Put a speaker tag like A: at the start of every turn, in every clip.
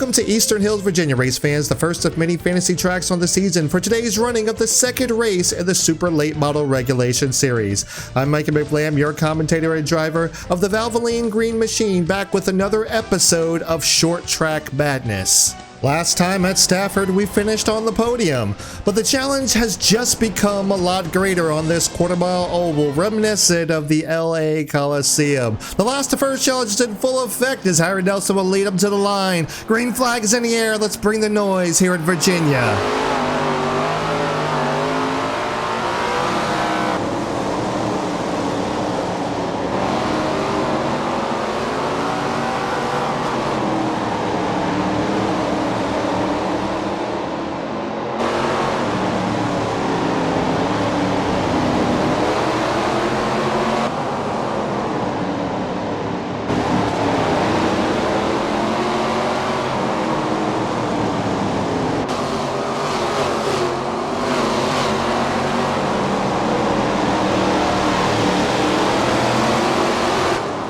A: Welcome to Eastern Hills, Virginia, race fans, the first of many fantasy tracks on the season for today's running of the second race in the Super Late Model Regulation Series. I'm McBlam, your commentator and driver of the Valvoline Green Machine, back with another episode of Short Track Madness. Last time at Stafford, we finished on the podium, but the challenge has just become a lot greater on this quarter-mile oval, reminiscent of the LA Coliseum. The last to first challenge is in full effect as Harry Nelson will lead him to the line. Green flag is in the air. Let's bring the noise here in Virginia.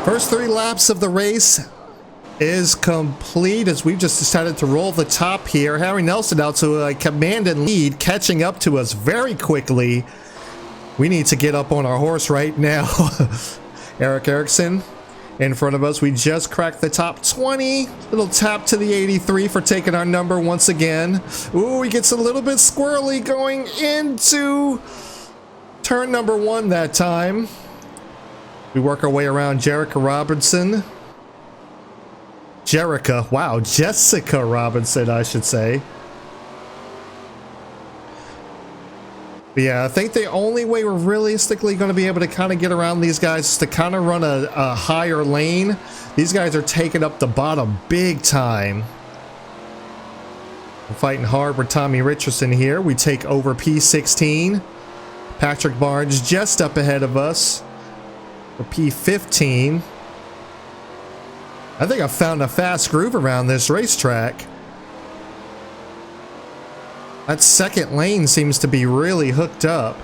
A: First 3 laps of the race is complete as we've just decided to roll the top here. Harry Nelson out to a command and lead, catching up to us very quickly. We need to get up on our horse right now. Eric Erickson in front of us. We just cracked the top 20. Little tap to the 83 for taking our number once again. Ooh, he gets a little bit squirrely going into turn number 1 that time. We work our way around Jessica Robinson, I should say. But yeah, I think the only way we're realistically going to be able to kind of get around these guys is to kind of run a higher lane. These guys are taking up the bottom big time. We're fighting hard with Tommy Richardson here. We take over P16. Patrick Barnes just up ahead of us. For P15. I think I found a fast groove around this racetrack. That second lane seems to be really hooked up.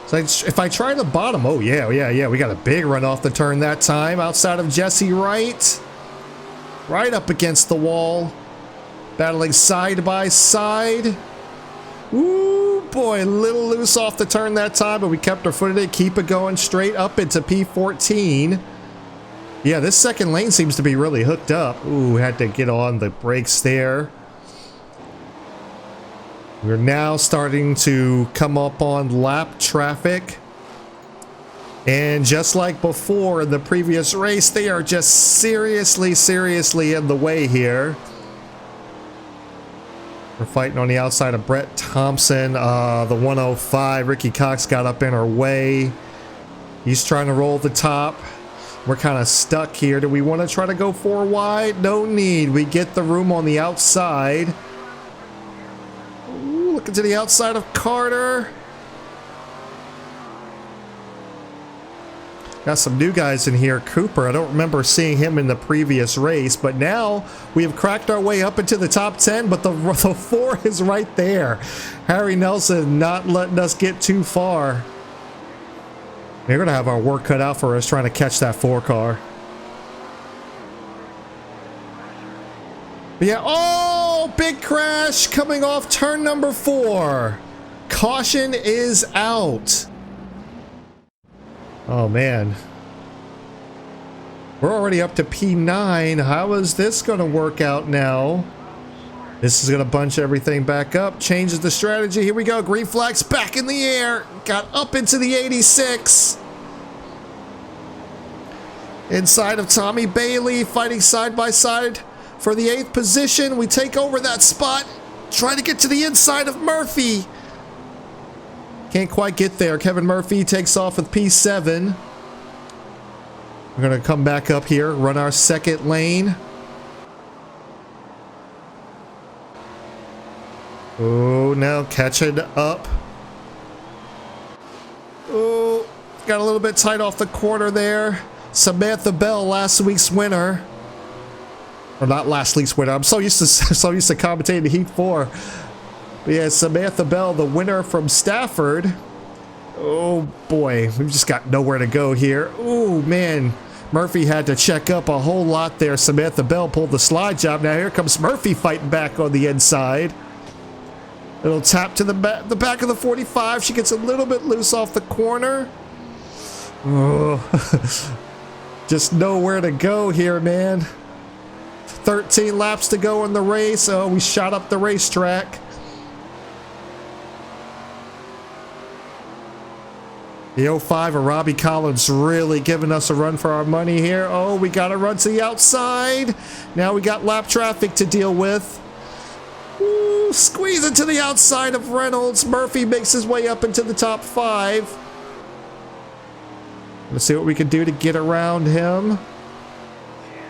A: So if I try the bottom, oh yeah, we got a big run off the turn that time outside of Jesse Wright. Right up against the wall. Battling side by side. Ooh, boy, a little loose off the turn that time, but we kept our foot in it, keep it going straight up into P14. Yeah, this second lane seems to be really hooked up. Ooh, had to get on the brakes there. We're now starting to come up on lap traffic. And just like before in the previous race, they are just seriously in the way here. We're fighting on the outside of Brett Thompson. The 105, Ricky Cox got up in our way. He's trying to roll the top. We're kind of stuck here. Do we want to try to go 4 wide? No need. We get the room on the outside. Ooh, looking to the outside of Carter. Got some new guys in here. Cooper, I don't remember seeing him in the previous race, but now we have cracked our way up into the top 10, but the 4 is right there. Harry Nelson not letting us get too far. We're going to have our work cut out for us trying to catch that 4 car. But yeah, oh, big crash coming off turn number 4. Caution is out. Oh man, we're already up to P9. How is this going to work out now? This is going to bunch everything back up, changes the strategy. Here we go, green flags back in the air, got up into the 86. Inside of Tommy Bailey, fighting side by side for the 8th position. We take over that spot, trying to get to the inside of Murphy. Can't quite get there. Kevin Murphy takes off with P7. We're going to come back up here, run our second lane. Oh, now catching up. Oh, got a little bit tight off the corner there. Samantha Bell, last week's winner. Or not last week's winner. I'm so used to commentating the Heat 4. But yeah, Samantha Bell, the winner from Stafford. Oh boy, we've just got nowhere to go here. Oh man, Murphy had to check up a whole lot there. Samantha Bell pulled the slide job. Now here comes Murphy fighting back on the inside. Little tap to the back of the 45. She gets a little bit loose off the corner. Oh. Just nowhere to go here, man. 13 laps to go in the race. Oh, we shot up the racetrack. The 05 of Robbie Collins really giving us a run for our money here. Oh, we got to run to the outside. Now we got lap traffic to deal with. Ooh, squeeze it to the outside of Reynolds. Murphy makes his way up into the top 5. Let's see what we can do to get around him.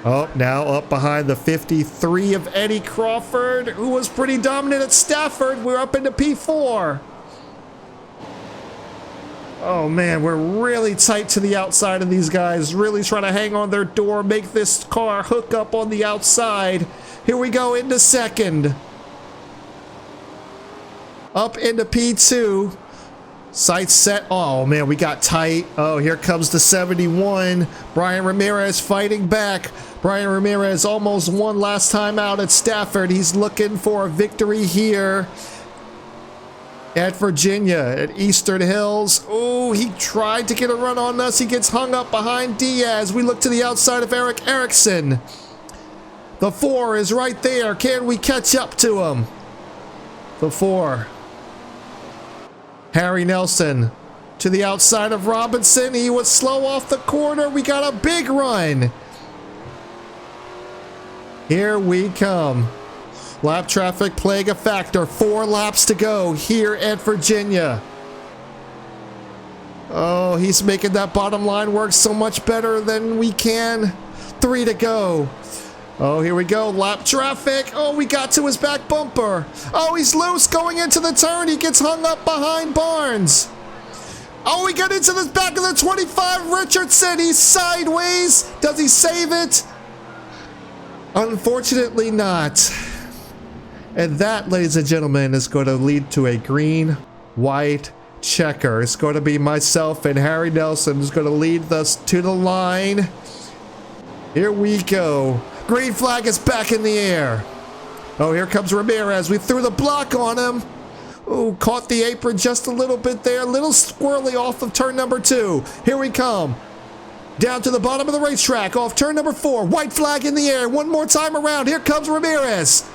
A: Oh, now up behind the 53 of Eddie Crawford, who was pretty dominant at Stafford. We're up into P4. Oh man, we're really tight to the outside of these guys. Really trying to hang on their door, make this car hook up on the outside. Here we go into second. Up into P2. Sights set. Oh man, we got tight. Oh, here comes the 71. Brian Ramirez fighting back. Brian Ramirez almost won last time out at Stafford. He's looking for a victory here at Virginia, at Eastern Hills. Oh, he tried to get a run on us. He gets hung up behind Diaz. We look to the outside of Eric Erickson. The 4 is right there. Can we catch up to him? The 4. Harry Nelson to the outside of Robinson. He was slow off the corner. We got a big run. Here we come. Lap traffic playing a factor. 4 laps to go here at Virginia. Oh, he's making that bottom line work so much better than we can. 3 to go. Oh, here we go. Lap traffic. Oh, we got to his back bumper. Oh, he's loose going into the turn. He gets hung up behind Barnes. Oh, we got into the back of the 25. Richardson. He's sideways. Does he save it? Unfortunately not. And that, ladies and gentlemen, is going to lead to a green-white checker. It's going to be myself and Harry Nelson who's going to lead us to the line. Here we go. Green flag is back in the air. Oh, here comes Ramirez. We threw the block on him. Oh, caught the apron just a little bit there. A little squirrely off of turn number 2. Here we come. Down to the bottom of the racetrack off turn number 4. White flag in the air. One more time around. Here comes Ramirez.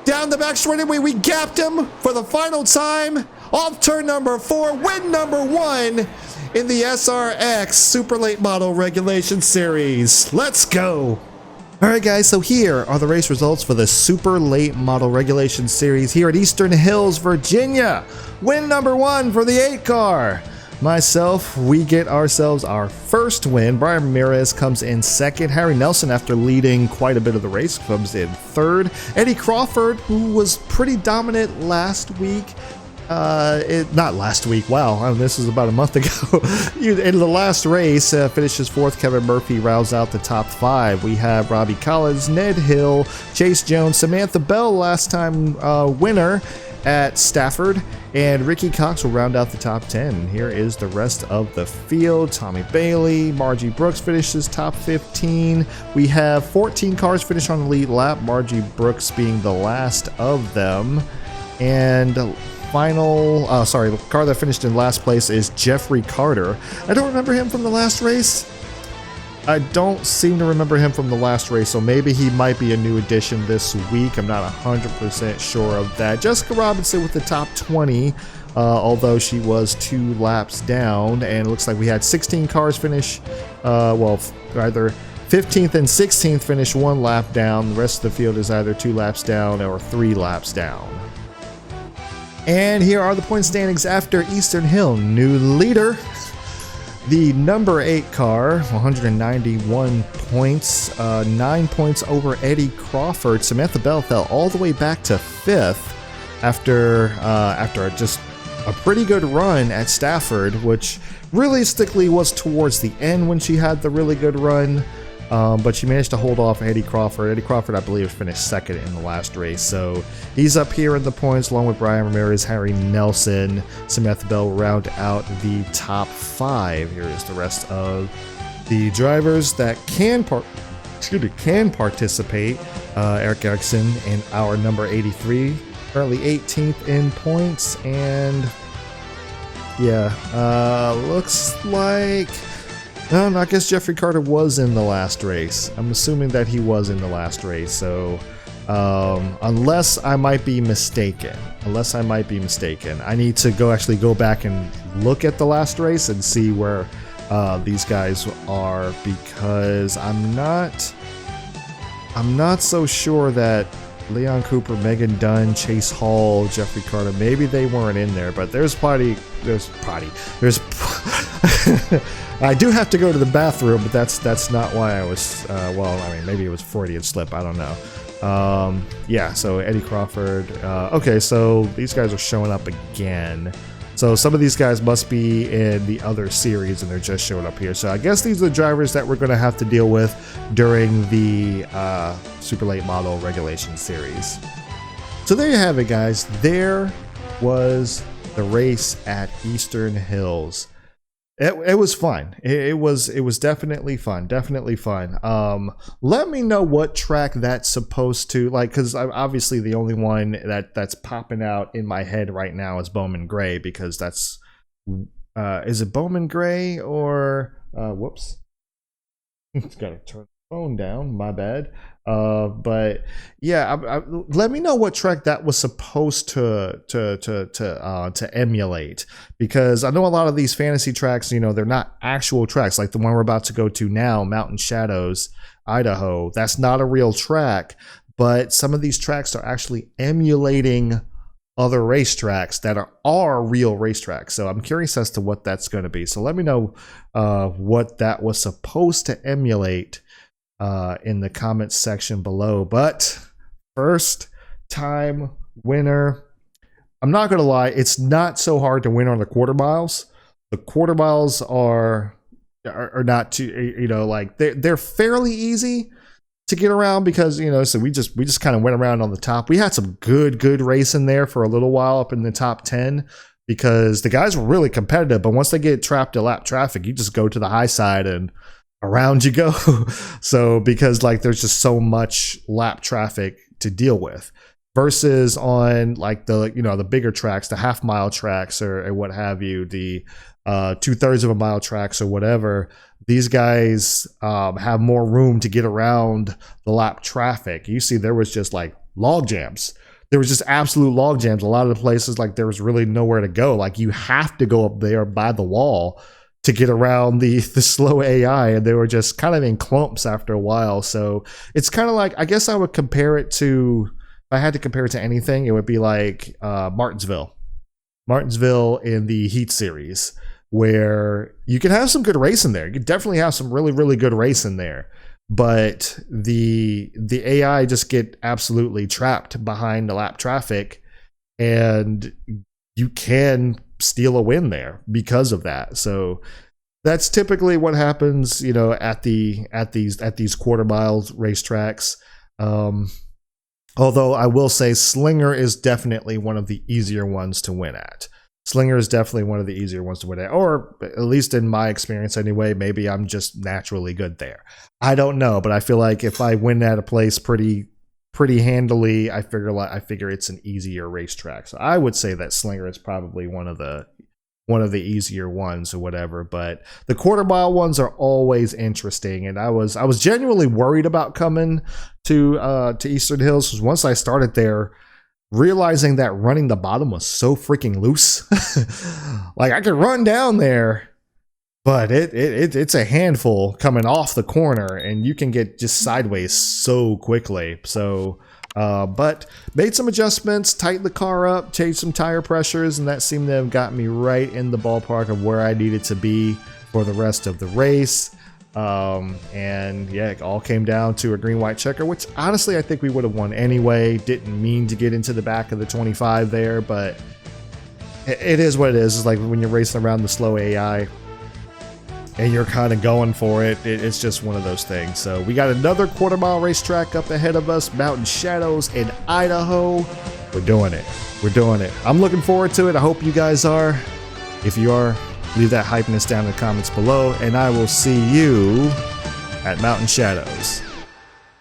A: Down the back straightaway. We gapped him for the final time. Off turn number 4. Win number 1 in the SRX Super Late Model Regulation Series. Let's go. Alright guys, so here are the race results for the Super Late Model Regulation Series here at Eastern Hills, Virginia. Win number 1 for the 8 car. Myself, we get ourselves our first win. Brian Ramirez comes in second. Harry Nelson, after leading quite a bit of the race, comes in third. Eddie Crawford, who was pretty dominant last week, not last week, wow, this is about a month ago. In the last race, finishes 4th. Kevin Murphy rounds out the top 5. We have Robbie Collins, Ned Hill, Chase Jones, Samantha Bell, last time winner at Stafford, and Ricky Cox will round out the top 10. Here is the rest of the field. Tommy Bailey, Margie Brooks finishes top 15. We have 14 cars finish on the lead lap, Margie Brooks being the last of them. And the car that finished in last place is Jeffrey Carter. I don't remember him from the last race. I don't seem to remember him from the last race, so maybe he might be a new addition this week. I'm not 100% sure of that. Jessica Robinson with the top 20, although she was 2 laps down, and it looks like we had 16 cars finish, either 15th and 16th finish 1 lap down. The rest of the field is either 2 laps down or 3 laps down. And here are the point standings after Eastern Hill. New leader, the number 8 car, 191 points, 9 points over Eddie Crawford. Samantha Bell fell all the way back to 5th after just a pretty good run at Stafford, which realistically was towards the end when she had the really good run. But she managed to hold off Eddie Crawford. Eddie Crawford, I believe, finished second in the last race. So he's up here in the points along with Brian Ramirez, Harry Nelson. Samantha Bell will round out the top 5. Here is the rest of the drivers that can participate. Eric Erickson in our number 83, currently 18th in points, and yeah, looks like, I guess Jeffrey Carter was in the last race. I'm assuming that he was in the last race, so unless I might be mistaken, I need to actually go back and look at the last race and see where these guys are, because I'm not so sure that Leon Cooper, Megan Dunn, Chase Hall, Jeffrey Carter, maybe they weren't in there, but there's I do have to go to the bathroom, but that's not why I was, well, I mean, maybe it was Freudian slip, I don't know. Yeah, so Eddie Crawford, okay, so these guys are showing up again. So some of these guys must be in the other series and they're just showing up here. So I guess these are the drivers that we're going to have to deal with during the Super Late Model Regulation Series. So there you have it, guys. There was the race at Eastern Hills. It was fun. It was definitely fun. Let me know what track that's supposed to, like, because obviously the only one that's popping out in my head right now is Bowman Gray, because that's is it Bowman Gray or whoops, it's gotta turn the phone down, my bad. But yeah, let me know what track that was supposed to emulate, because I know a lot of these fantasy tracks, you know, they're not actual tracks, like the one we're about to go to now, Mountain Shadows, Idaho. That's not a real track, but some of these tracks are actually emulating other racetracks that are real racetracks. So I'm curious as to what that's going to be. So let me know what that was supposed to emulate in the comments section below. But first time winner, I'm not gonna lie, it's not so hard to win on the quarter miles. The quarter miles are not too, you know, like they're fairly easy to get around, because, you know, so we just kind of went around on the top. We had some good racing there for a little while up in the top 10, because the guys were really competitive, but once they get trapped in lap traffic, you just go to the high side and around you go. So because like there's just so much lap traffic to deal with, versus on like the, you know, the bigger tracks, the half-mile tracks or what have you, the 2/3 of a mile tracks or whatever, these guys have more room to get around the lap traffic. You see there was just like log jams. There was just absolute log jams. A lot of the places, like there was really nowhere to go. Like you have to go up there by the wall to get around the slow AI, and they were just kind of in clumps after a while. So it's kind of like, I guess I would compare it to, if I had to compare it to anything, it would be like Martinsville in the Heat series, where you can have some good racing there. You can definitely have some really good racing there, but the AI just get absolutely trapped behind the lap traffic, and you can steal a win there because of that. So that's typically what happens, you know, at these quarter mile racetracks. Although I will say Slinger is definitely one of the easier ones to win at. Or at least in my experience anyway. Maybe I'm just naturally good there, I don't know, but I feel like if I win at a place pretty handily, I figure it's an easier racetrack. So I would say that Slinger is probably one of the easier ones or whatever. But the quarter mile ones are always interesting, and I was genuinely worried about coming to Eastern Hills, because once I started there, realizing that running the bottom was so freaking loose. Like I could run down there, but it's a handful coming off the corner, and you can get just sideways so quickly. So, but made some adjustments, tightened the car up, changed some tire pressures, and that seemed to have got me right in the ballpark of where I needed to be for the rest of the race. And yeah, it all came down to a green-white checker, which honestly I think we would have won anyway. Didn't mean to get into the back of the 25 there, but it is what it is. It's like when you're racing around the slow AI and you're kind of going for it, it's just one of those things. So we got another quarter mile racetrack up ahead of us, Mountain Shadows in Idaho. We're doing it. I'm looking forward to it. I hope you guys are. If you are, Leave that hypeness down in the comments below, and I will see you at Mountain Shadows.